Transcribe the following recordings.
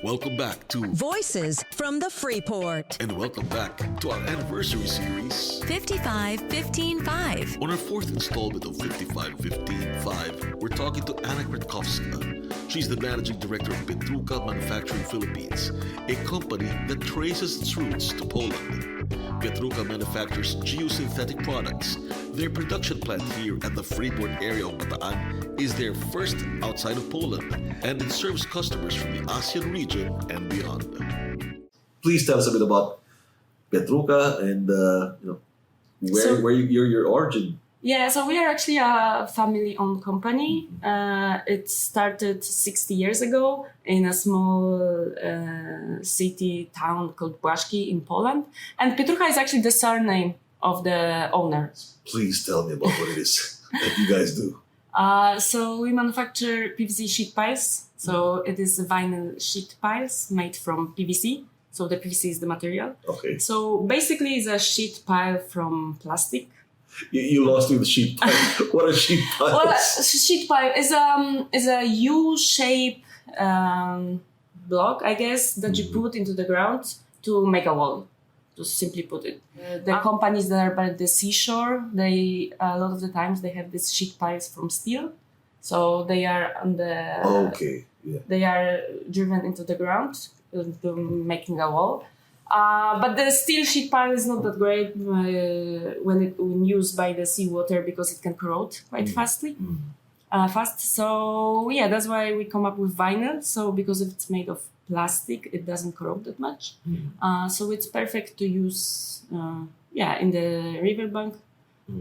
Welcome back to Voices from the Freeport. and welcome back to our anniversary series. 55-15-5. On our fourth installment of 55-15-5, we're talking to Anna Kretkowska. She's the Managing Director of Pietrucha Manufacturing Philippines, a company that traces its roots to Poland. Pietrucha manufactures geosynthetic products. Their production plant here at the Freeport area of Bataan is their first outside of Poland, and it serves customers from the ASEAN region and beyond. Please tell us a bit about Pietrucha and where your origin. Yeah, so we are actually a family-owned company. It started 60 years ago in a small city town called Błaszki in Poland. And Pietrucha is actually the surname of the owner. Please tell me about what it is that you guys do. So we manufacture PVC sheet piles. So it is vinyl sheet piles made from PVC. So the PVC is the material. Okay. So basically it's a sheet pile from plastic. You lost me with sheet pile. What are sheet piles? Well, a sheet pile is a U-shaped block, I guess, that you put into the ground to make a wall. To simply put it, the companies that are by the seashore, they a lot of the times they have these sheet piles from steel, so they are on the. Okay. Yeah. They are driven into the ground, to making a wall. But the steel sheet pile is not that great when used by the seawater because it can corrode quite fast. So yeah, that's why we come up with vinyl. So because if it's made of plastic, it doesn't corrode that much. So it's perfect to use in the riverbank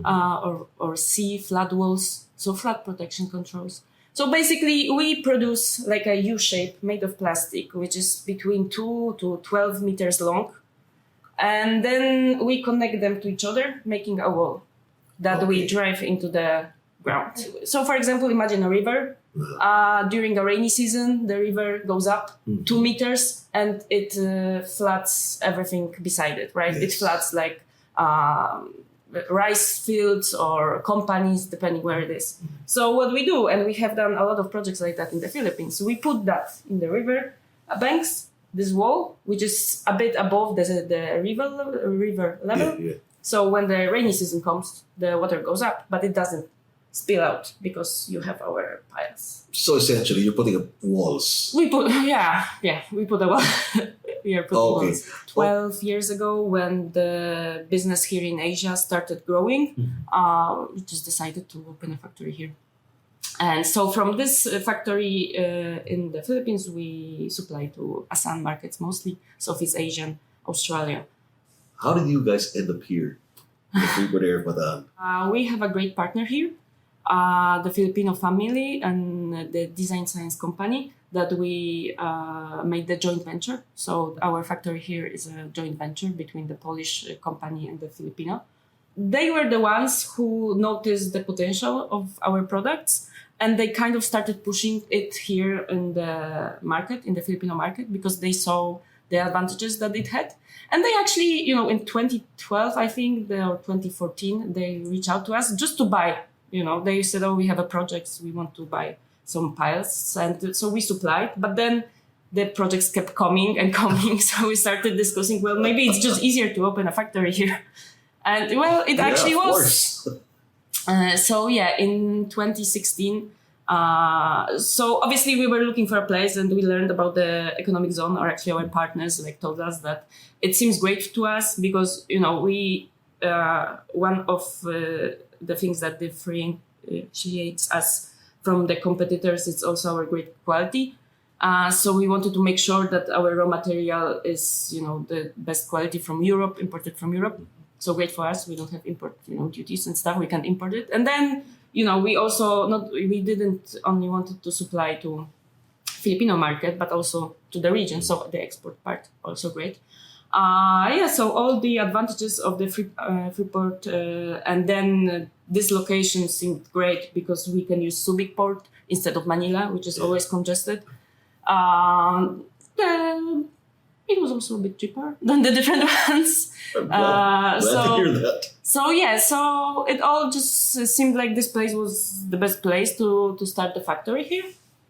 or sea flood walls. So flood protection controls. So basically, we produce like a U shape made of plastic, which is between 2 to 12 meters long. And then we connect them to each other, making a wall that we drive into the ground. So for example, imagine a river. During a rainy season, the river goes up 2 meters and it floods everything beside it, right? Yes. It floods like rice fields or companies, depending where it is. So what we do, and we have done a lot of projects like that in the Philippines, we put that in the river banks, this wall, which is a bit above the river level. Yeah. So when the rainy season comes, the water goes up, but it doesn't spill out because you have our piles. So essentially, you're putting up walls. We put a wall. We are putting Okay. walls. 12 years ago, when the business here in Asia started growing, we just decided to open a factory here. And so from this factory in the Philippines, we supply to ASEAN markets mostly, Southeast Asian, Australia. How did you guys end up here in the Freeport area of Bataan? We have a great partner here, the Filipino family and the design science company that we made the joint venture. So our factory here is a joint venture between the Polish company and the Filipino. They were the ones who noticed the potential of our products, and they kind of started pushing it here in the market, in the Filipino market, because they saw the advantages that it had. And they actually, in 2012, I think, or 2014, they reached out to us just to buy. They said, we have a project, we want to buy some piles. And so we supplied, but then the projects kept coming and coming. So we started discussing, maybe it's just easier to open a factory here. And it actually was. In 2016, so obviously we were looking for a place and we learned about the economic zone, or actually our partners told us that it seems great to us because, we, one of the things that differentiates us from the competitors, it's also our great quality. So we wanted to make sure that our raw material is, the best quality from Europe, imported from Europe. So great for us. We don't have import, duties and stuff. We can import it. And then, we also we didn't only wanted to supply to Filipino market, but also to the region. So the export part also great. So all the advantages of the Freeport, and then this location seemed great because we can use Subic port instead of Manila, which is always congested. It was also a bit cheaper than the different ones. I'm glad to hear that. So it all just seemed like this place was the best place to start the factory here.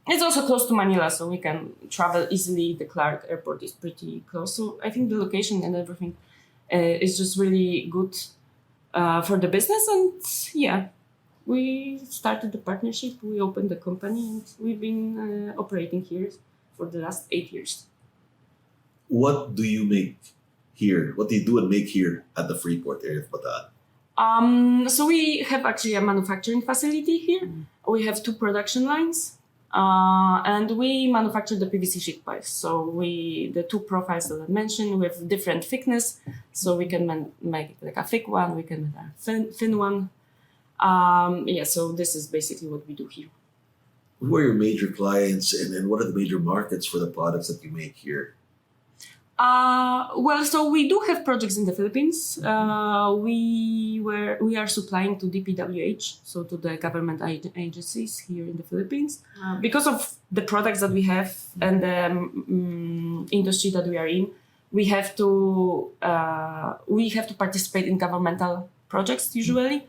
It's also close to Manila, so we can travel easily. The Clark Airport is pretty close, so I think the location and everything is just really good for the business. And yeah, we started the partnership. We opened the company, and we've been operating here for the last 8 years. What do you make here? What do you do and make here at the Freeport area of Bataan? So we have actually a manufacturing facility here. We have 2 production lines, and we manufacture the PVC sheet pipes. So the 2 profiles that I mentioned with different thickness. So we can make like a thick one, we can make a thin one. So this is basically what we do here. Who are your major clients and what are the major markets for the products that you make here? So we do have projects in the Philippines. We are supplying to DPWH, so to the government agencies here in the Philippines. Because of the products that we have and the industry that we are in, we have to participate in governmental projects usually.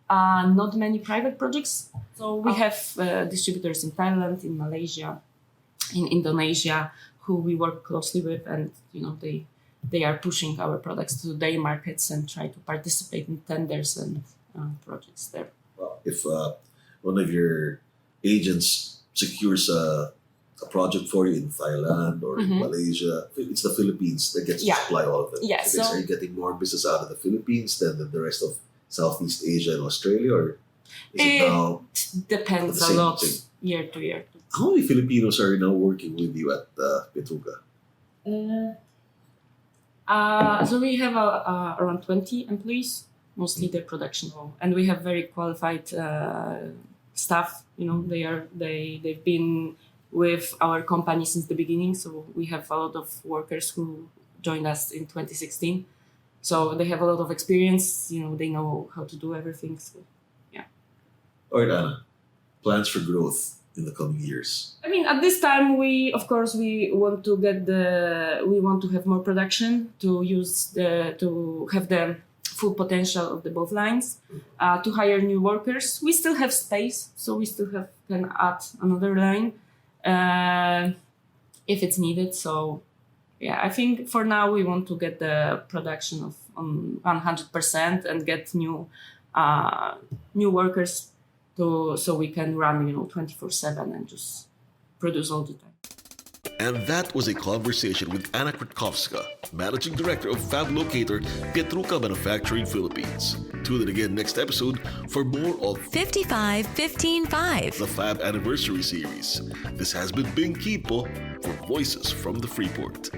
Not many private projects. So we have distributors in Thailand, in Malaysia, in Indonesia, who we work closely with, and they are pushing our products to their markets and try to participate in tenders and projects there. Well, if one of your agents secures a project for you in Thailand or in Malaysia, it's the Philippines that gets to supply all of them. Yeah, so are you getting more business out of the Philippines than the rest of Southeast Asia and Australia, or is it now depends the a same lot thing? year to year. How many Filipinos are now working with you at Pietrucha? So we have around 20 employees, mostly the production, and we have very qualified staff. They've been with our company since the beginning. So we have a lot of workers who joined us in 2016. So they have a lot of experience. They know how to do everything. So yeah. All right, Anna. Plans for growth in the coming years? I mean, at this time, we want to have more production to have the full potential of the both lines, to hire new workers. We still have space, so we still can add another line if it's needed. So yeah, I think for now we want to get the production on 100% and get new workers so we can run 24/7 and just produce all the time. And that was a conversation with Anna Kretkowska, Managing Director of FAB Pietrucha Manufacturing Philippines. Tune in again next episode for more of 55-15-5, the FAB Anniversary Series. This has been Bing Kipo for Voices from the Freeport.